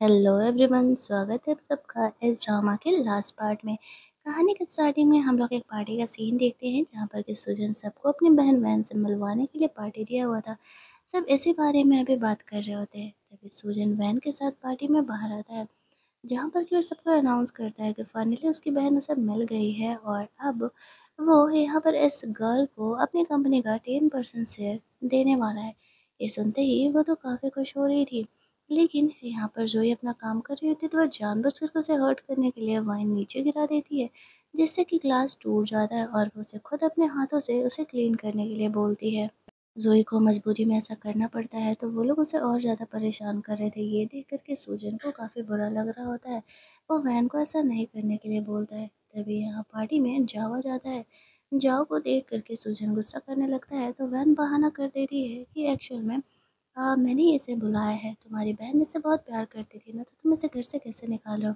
Hello everyone, स्वागत है आप सबका इस ड्रामा के लास्ट पार्ट में। कहानी के स्टार्टिंग में हम लोग एक पार्टी का सीन देखते हैं जहाँ पर कि सुजन सबको अपनी बहन वहन से मिलवाने के लिए पार्टी दिया हुआ था। सब इसी बारे में अभी बात कर रहे होते हैं, तभी सुजन बहन के साथ पार्टी में बाहर आता है, जहाँ पर कि वो सबको अनाउंस करता है कि फाइनली उसकी बहन उसे मिल गई है और अब वो यहाँ पर इस गर्ल को अपनी कंपनी का 10% शेयर देने वाला है। ये सुनते ही वो तो काफ़ी खुश हो रही थी, लेकिन यहाँ पर जोई अपना काम कर रही होती है तो वह जानबूझकर उसे हर्ट करने के लिए वाइन नीचे गिरा देती है, जिससे कि ग्लास टूट जाता है और वो उसे खुद अपने हाथों से उसे क्लीन करने के लिए बोलती है। जोई को मजबूरी में ऐसा करना पड़ता है तो वो लोग उसे और ज़्यादा परेशान कर रहे थे। ये देख कर के सूजन को काफ़ी बुरा लग रहा होता है। वो वैन को ऐसा नहीं करने के लिए बोलता है। तभी यहाँ पार्टी में जाओ आ जाता है। जाओ को देख करके सूजन गुस्सा करने लगता है तो वैन बहाना कर देती है कि एक्चुअल में मैंने इसे बुलाया है, तुम्हारी बहन इससे बहुत प्यार करती थी ना, तो तुम इसे घर से कैसे निकाल रहे हो।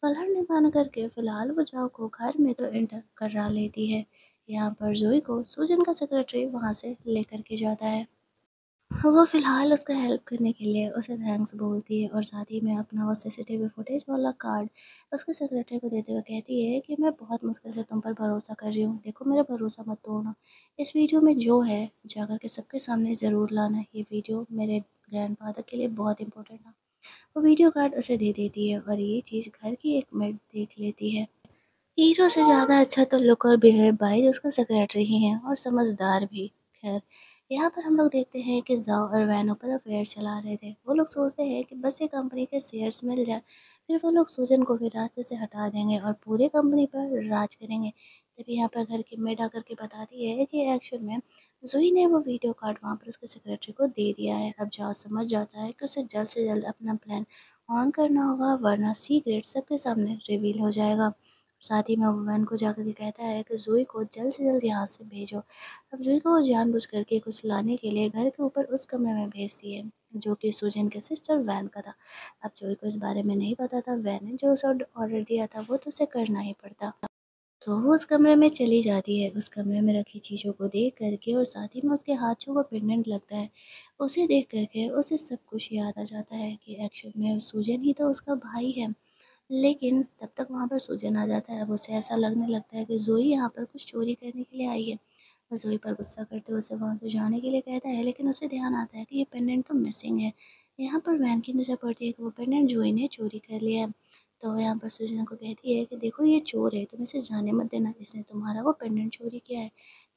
पलहर ने माना करके फिलहाल वो जाओ को घर में तो एंटर करा लेती है। यहाँ पर जोई को सूजन का सेक्रेटरी वहाँ से लेकर के जाता है। वो फ़िलहाल उसका हेल्प करने के लिए उसे थैंक्स बोलती है और साथ ही में अपना वो सीसीटीवी फुटेज वाला कार्ड उसके सेक्रेटरी को देते हुए कहती है कि मैं बहुत मुश्किल से तुम पर भरोसा कर रही हूँ, देखो मेरा भरोसा मत तोड़ना। इस वीडियो में जो है जाकर के सबके सामने ज़रूर लाना है, ये वीडियो मेरे ग्रैंडफादर के लिए बहुत इंपॉर्टेंट है। वो वीडियो कार्ड उसे दे देती है और ये चीज़ घर की एक मिनट देख लेती है। हीरो से ज़्यादा अच्छा तो लुक और बिहेव बाई उसका सेक्रेटरी ही है और समझदार भी। खैर, यहाँ पर हम लोग देखते हैं कि जाओ और वैनो पर अफेयर चला रहे थे। वो लोग सोचते हैं कि बस ये कंपनी के शेयर्स मिल जाए, फिर वो लोग सूजन को भी रास्ते से हटा देंगे और पूरे कंपनी पर राज करेंगे। तभी यहाँ पर घर की मेड आकर के बताती है कि एक्चुअल में जुई ने वो वीडियो कार्ड वहाँ पर उसके सेक्रेटरी को दे दिया है। अब जाओ समझ जाता है कि उसे जल्द से जल्द अपना प्लान ऑन करना होगा, वरना सीक्रेट सबके सामने रिवील हो जाएगा। साथ ही में वो वैन को जाकर के कहता है कि ज़ोई को जल्द से जल्द यहाँ से भेजो। अब ज़ोई को वो जानबूझ करके कुछ लाने के लिए घर के ऊपर उस कमरे में भेजती है, जो कि सुजन के सिस्टर वैन का था। अब ज़ोई को इस बारे में नहीं पता था, वैन ने जो उसे ऑर्डर दिया था वो तो उसे करना ही पड़ता। तो वो उस कमरे में चली जाती है। उस कमरे में रखी चीज़ों को देख करके और साथ ही में उसके हाथ जो वो पेंडेंट लगता है, उसे देख करके उसे सब कुछ याद आ जाता है कि एक्चुअल में सुजन ही तो उसका भाई है। लेकिन तब तक वहाँ पर सूजन आ जाता है। अब उसे ऐसा लगने लगता है कि ज़ोई यहाँ पर कुछ चोरी करने के लिए आई है। वो ज़ोई पर गुस्सा करते हुए उसे वहाँ से जाने के लिए कहता है, लेकिन उसे ध्यान आता है कि ये पेंडेंट तो मिसिंग है। यहाँ पर वैन की नज़र पड़ती है कि वो पेंडेंट ज़ोई ने चोरी कर लिया है। तो यहाँ पर सूजन को कहती है कि देखो ये चोर है, तुम इसे जाने मत देना, इसने तुम्हारा वो पेंडेंट चोरी किया है।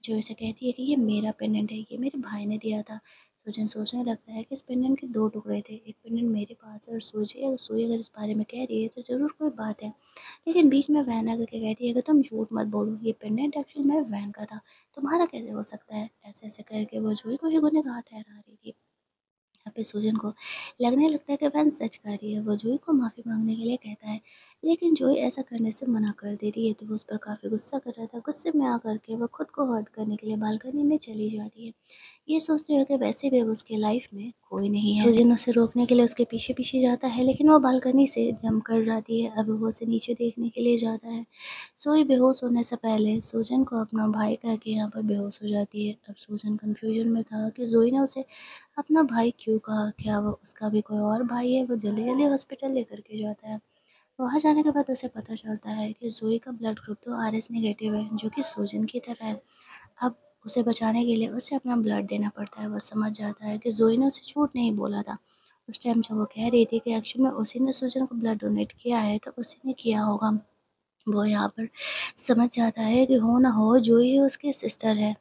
जो इसे कहती है कि ये मेरा पेंडेंट है, ये मेरे भाई ने दिया था। सुजन सोचने लगता है कि इस पेंडेंट के दो टुकड़े थे, एक पेंडेंट मेरे पास है और सुई अगर इस बारे में कह रही है तो ज़रूर कोई बात है। लेकिन बीच में वैन आकर के कहती है कि तुम झूठ मत बोलो, ये पेंडेंट एक्चुअल में वैन का था, तुम्हारा कैसे हो सकता है। ऐसे ऐसे करके वो जुई को ही गुनहगार ठहरा रही थी। यहाँ पे सुजन को लगने लगता है कि वैन सच कह रही है। वो जोई को माफ़ी मांगने के लिए कहता है, लेकिन जोई ऐसा करने से मना कर देती है। तो वो उस पर काफ़ी गुस्सा कर रहा था। गुस्से में आकर के वो खुद को हर्ट करने के लिए बालकनी में चली जाती है, ये सोचते हुए कि वैसे भी अब उसके लाइफ में कोई नहीं है। सुजन उसे रोकने के लिए उसके पीछे पीछे जाता है, लेकिन वो बालकनी से जंप कर जाती है। अब वो उसे नीचे देखने के लिए जाता है। सोई बेहोश होने से पहले सुजन को अपना भाई कह के यहाँ पर बेहोश हो जाती है। अब सुजन कंफ्यूजन में था कि जोई ने उसे अपना भाई क्यों कहा, क्या वो उसका भी कोई और भाई है। वो जल्दी जल्दी हॉस्पिटल लेकर के जाता है। वहाँ जाने के बाद उसे पता चलता है कि जोई का ब्लड ग्रुप तो RS नेगेटिव है, जो कि सुजन की तरह है। अब उसे बचाने के लिए उसे अपना ब्लड देना पड़ता है। वो समझ जाता है कि जोई ने उसे झूठ नहीं बोला था। उस टाइम जब वो कह रही थी कि एक्चुअल में उसी ने सुजन को ब्लड डोनेट किया है, तो उसी ने किया होगा। वो यहाँ पर समझ जाता है कि हो ना हो जोई ही उसकी सिस्टर है।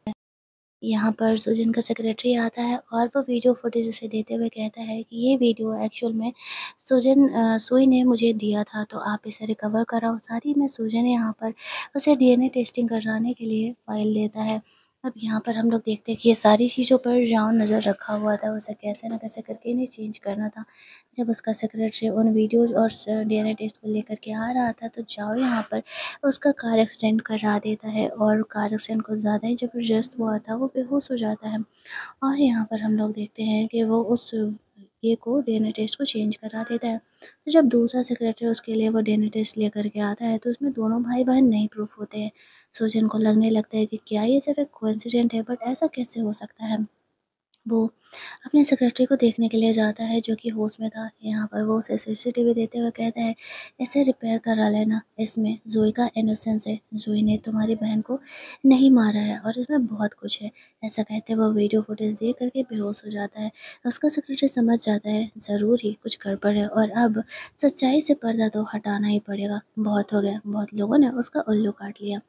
यहाँ पर सुजन का सेक्रेटरी आता है और वो वीडियो फुटेज उसे देते हुए कहता है कि ये वीडियो एक्चुअल में सुई ने मुझे दिया था, तो आप इसे रिकवर कराओ। साथ ही में सुजन यहाँ पर उसे DNA टेस्टिंग कराने के लिए फ़ाइल देता है। अब यहाँ पर हम लोग देखते हैं कि ये सारी चीज़ों पर जाओ नज़र रखा हुआ था, उसे कैसे न कैसे करके इन्हें चेंज करना था। जब उसका सेक्रेटरी उन वीडियोज़ और DNA टेस्ट को लेकर के आ रहा था, तो जाओ यहाँ पर उसका कार एक्सीडेंट करा देता है और कार एक्सीडेंट कुछ ज़्यादा ही ज़बरदस्त हुआ था, वो बेहोश हो जाता है। और यहाँ पर हम लोग देखते हैं कि वो उस ये को DNA टेस्ट को चेंज करा देता है। तो जब दूसरा सेक्रेटरी उसके लिए वो DNA टेस्ट लेकर के आता है, तो उसमें दोनों भाई बहन नहीं प्रूफ होते हैं। सुजन को लगने लगता है कि क्या ये सिर्फ एक कोइंसिडेंट है, बट ऐसा कैसे हो सकता है। वो अपने सेक्रेटरी को देखने के लिए जाता है जो कि होश में था। यहाँ पर वो उसे सीसीटीवी देते हुए कहता है, इसे रिपेयर करा लेना, इसमें ज़ोई का इनोसेंस है। ज़ोई ने तुम्हारी बहन को नहीं मारा है और इसमें बहुत कुछ है। ऐसा कहते वो वीडियो फुटेज देख करके बेहोश हो जाता है। उसका सेक्रेटरी समझ जाता है ज़रूर ही कुछ गड़बड़ है और अब सच्चाई से पर्दा तो हटाना ही पड़ेगा। बहुत हो गया, बहुत लोगों ने उसका उल्लू काट लिया।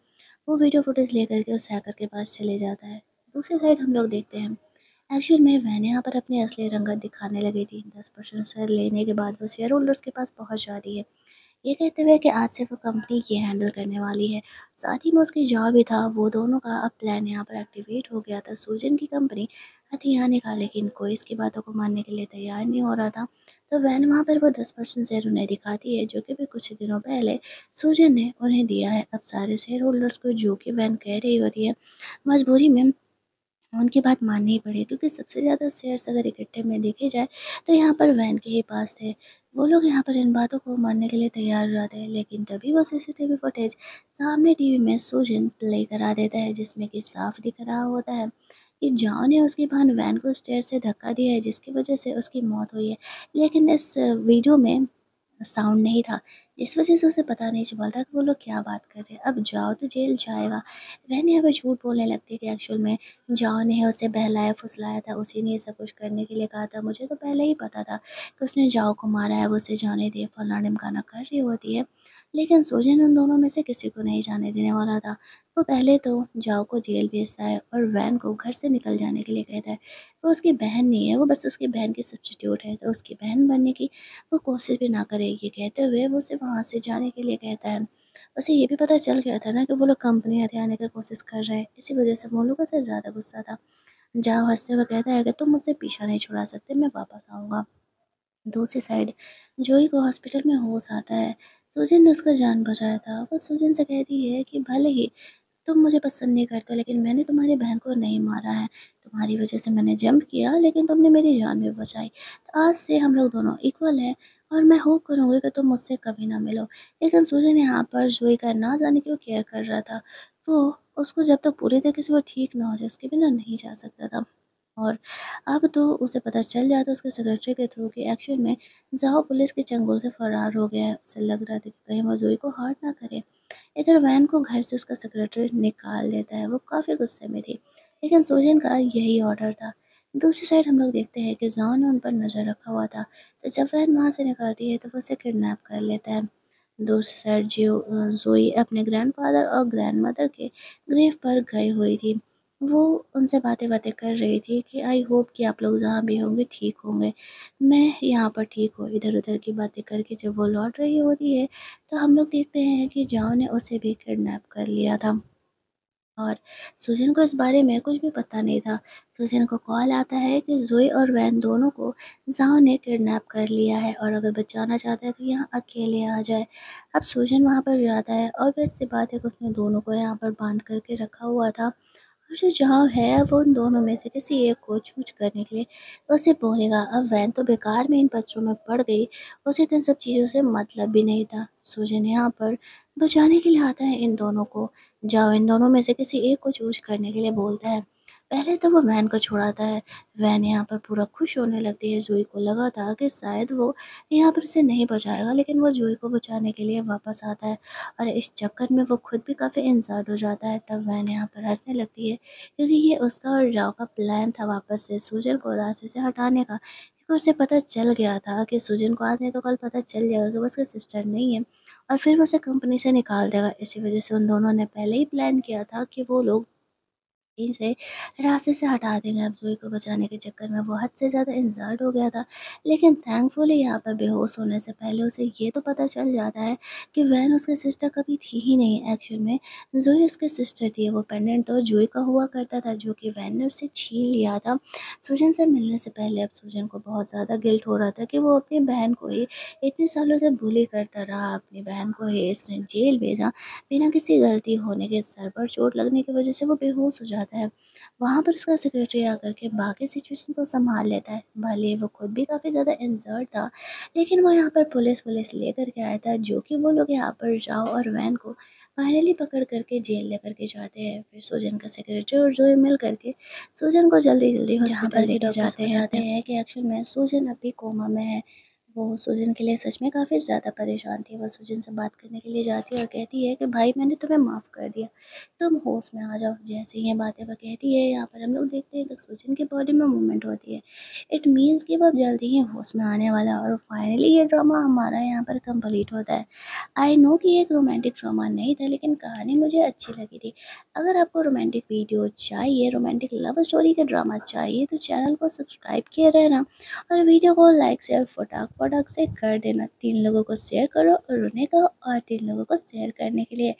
वो वीडियो फुटेज लेकर के उस हैकर के पास चले जाता है। दूसरी साइड हम लोग देखते हैं, एक्चुअल में वैन यहाँ पर अपनी असली रंगत दिखाने लगी थी। 10% शेयर लेने के बाद वो शेयर होल्डर्स के पास पहुँच जाती है, ये कहते हुए कि आज से वो कंपनी ये हैंडल करने वाली है। साथ ही में उसकी जॉब भी था, वो दोनों का अब प्लान यहाँ पर एक्टिवेट हो गया था। सूजन की कंपनी हथियाने का, लेकिन कोई इसकी बातों को मानने के लिए तैयार नहीं हो रहा था। तो वैन वहाँ पर वो 10% शेयर उन्हें दिखाती है, जो कि भी कुछ दिनों पहले सूजन ने उन्हें दिया है। अब सारे शेयर होल्डर्स को जो कि वैन कह रही होती है, मजबूरी में उनकी बात माननी ही पड़ी, क्योंकि सबसे ज़्यादा शेयर्स अगर इकट्ठे में देखे जाए तो यहाँ पर वैन के ही पास थे। वो लोग यहाँ पर इन बातों को मानने के लिए तैयार हो जाते हैं, लेकिन तभी वो सीसीटीवी फुटेज सामने टीवी में सूजन प्ले करा देता है, जिसमें कि साफ दिख रहा होता है कि जॉन ने उसकी बहन वैन को स्टेयर से धक्का दिया है, जिसकी वजह से उसकी मौत हुई है। लेकिन इस वीडियो में साउंड नहीं था, जिस वजह से उसे पता नहीं चल था कि वो लोग क्या बात कर रहे हैं। अब जाओ तो जेल जाएगा। वह यहाँ पर झूठ बोलने लगती है कि एक्चुअल में जाओ ने उसे बहलाया फुसलाया था, उसी ने ये सब कुछ करने के लिए कहा था। मुझे तो पहले ही पता था कि उसने जाओ को मारा है, वो उसे जाने दे, फलाना ढिमकाना कर रही होती है। लेकिन सुजैन उन दोनों में से किसी को नहीं जाने देने वाला था। वो पहले तो जाओ को जेल भेजता है और वैन को घर से निकल जाने के लिए कहता है। वो उसकी बहन नहीं है, वो बस उसकी बहन की सब्स्टिट्यूट है, तो उसकी बहन बनने की वो कोशिश भी ना करे। ये कहते हुए वो उसे वहाँ से जाने के लिए कहता है। उसे ये भी पता चल गया था ना कि वो लोग कंपनी हथियाने की कोशिश कर रहे हैं, इसी वजह से वो लोगों से ज़्यादा गुस्सा था। जाओ हँसते हुए कहता है कि तुम मुझसे पीछा नहीं छुड़ा सकते, मैं वापस आऊँगा। दूसरी साइड जोई को हॉस्पिटल में होश आता है। सुजैन ने उसका जान बचाया था। वो सुजैन से कहती है कि भले ही तुम मुझे पसंद नहीं करते हो, लेकिन मैंने तुम्हारी बहन को नहीं मारा है। तुम्हारी वजह से मैंने जंप किया, लेकिन तुमने मेरी जान भी बचाई। तो आज से हम लोग दोनों इक्वल हैं और मैं होप करूँगी कि तुम मुझसे कभी ना मिलो। लेकिन सुजैन यहाँ पर जोई का ना जाने क्यों केयर कर रहा था। वो उसको जब तक पूरी तरीके से वो ठीक ना हो जाए, उसके बिना नहीं जा सकता था। और अब तो उसे पता चल जाता उसके सेक्रेटरी के थ्रू कि एक्चुअल में जाओ पुलिस के चंगुल से फरार हो गया है। उसे लग रहा था कि कहीं वो जोई को हर्ट ना करे। इधर वैन को घर से उसका सेक्रेटरी निकाल देता है। वो काफ़ी गुस्से में थी, लेकिन सुजैन का यही ऑर्डर था। दूसरी साइड हम लोग देखते हैं कि जॉन ने उन पर नज़र रखा हुआ था, तो जब वैन वहाँ से निकलती है तो वो उसे किडनैप कर लेता है। दूसरी साइड जोई अपने ग्रैंडफादर और ग्रैंडमदर के ग्रेव पर गई हुई थी। वो उनसे बातें-बातें कर रही थी कि आई होप कि आप लोग जहाँ भी होंगे ठीक होंगे। मैं यहाँ पर ठीक हूँ। इधर-उधर की बातें करके जब वो लौट रही होती है, तो हम लोग देखते हैं कि जाओ ने उसे भी किडनैप कर लिया था। और सुजैन को इस बारे में कुछ भी पता नहीं था। सुजैन को कॉल आता है कि ज़ोई और वैन दोनों को ज़ाओ ने किडनैप कर लिया है और अगर बचाना चाहता है तो यहाँ अकेले आ जाए। अब सुजैन वहाँ पर जाता है और ऑब्वियस सी बात है कि उसने दोनों को यहाँ पर बांध करके रखा हुआ था। और जो जाओ है वो उन दोनों में से किसी एक को चूज़ करने के लिए उसे बोलेगा। अब वैन तो बेकार में इन बच्चों में पड़ गई, उसे तो इन सब चीज़ों से मतलब भी नहीं था। सुजैन यहाँ पर बचाने के लिए आता है इन दोनों को। जाओ इन दोनों में से किसी एक को चूज़ करने के लिए बोलता है। पहले तो वो वैन को छुड़ाता है। वैन यहाँ पर पूरा खुश होने लगती है। ज़ोई को लगा था कि शायद वो यहाँ पर इसे नहीं बचाएगा, लेकिन वो ज़ोई को बचाने के लिए वापस आता है और इस चक्कर में वो खुद भी काफ़ी इंसल्ट हो जाता है। तब वैन यहाँ पर हँसने लगती है, क्योंकि ये उसका और जाओ का प्लान था वापस से सुजन को रास्ते से हटाने का। क्योंकि उसे पता चल गया था कि सुजन को आज नहीं तो कल पता चल जाएगा कि वो उसकी सिस्टर नहीं है और फिर वो उसे कंपनी से निकाल देगा। इसी वजह से उन दोनों ने पहले ही प्लान किया था कि वो लोग इसे रास्ते से हटा देंगे। अब ज़ोई को बचाने के चक्कर में वो हद से ज़्यादा इंसल्ट हो गया था। लेकिन थैंकफुली यहाँ पर बेहोश होने से पहले उसे ये तो पता चल जाता है कि वैन उसकी सिस्टर कभी थी ही नहीं। एक्चुअल में ज़ोई उसकी सिस्टर थी। वो पेंडेंट तो ज़ोई का हुआ करता था, जो कि वैन ने उससे छीन लिया था सुजन से मिलने से पहले। अब सुजन को बहुत ज़्यादा गिल्ट हो रहा था कि वो अपनी बहन को ही इतने सालों से बुली करता रहा, अपनी बहन को ही इसने जेल भेजा बिना किसी गलती होने के। सर पर चोट लगने की वजह से वो बेहोश हो जाता जाता है। वहाँ पर उसका सेक्रेटरी आकर के बाकी सिचुएशन को संभाल लेता है। भले वो खुद भी काफ़ी ज़्यादा इंजर्ड था, लेकिन वो यहाँ पर पुलिस लेकर के आया था, जो कि वो लोग यहाँ पर जाओ और वैन को फाइनली पकड़ करके जेल लेकर के जाते हैं। फिर सुजन का सेक्रेटरी और जोई मिल करके सुजन को जल्दी-जल्दी हॉस्पिटल लेके जाते हैं। बताते हैं कि एक्चुअल में सुजन अभी कोमा में है। वो सुजन के लिए सच में काफ़ी ज़्यादा परेशान थी। वो सुजन से बात करने के लिए जाती है और कहती है कि भाई मैंने तुम्हें माफ़ कर दिया, तुम होश में आ जाओ। जैसे ही ये बातें वो कहती है, यहाँ पर हम लोग देखते हैं कि सुजन की बॉडी में मूवमेंट होती है। इट मीन्स कि वो अब जल्दी ही होश में आने वाला है और फाइनली ये ड्रामा हमारा यहाँ पर कंप्लीट होता है। आई नो कि ये एक रोमांटिक ड्रामा नहीं था, लेकिन कहानी मुझे अच्छी लगी थी। अगर आपको रोमांटिक वीडियो चाहिए, रोमांटिक लव स्टोरी का ड्रामा चाहिए, तो चैनल को सब्सक्राइब किए रहना और वीडियो को लाइक शेयर फटाक से कर देना। 3 लोगों को शेयर करो और उन्हें कहो और 3 लोगों को शेयर करने के लिए,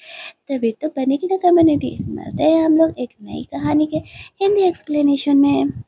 तभी तो बनेगी ना कम्युनिटी। मिलते हैं हम लोग एक नई कहानी के हिंदी एक्सप्लेनेशन में।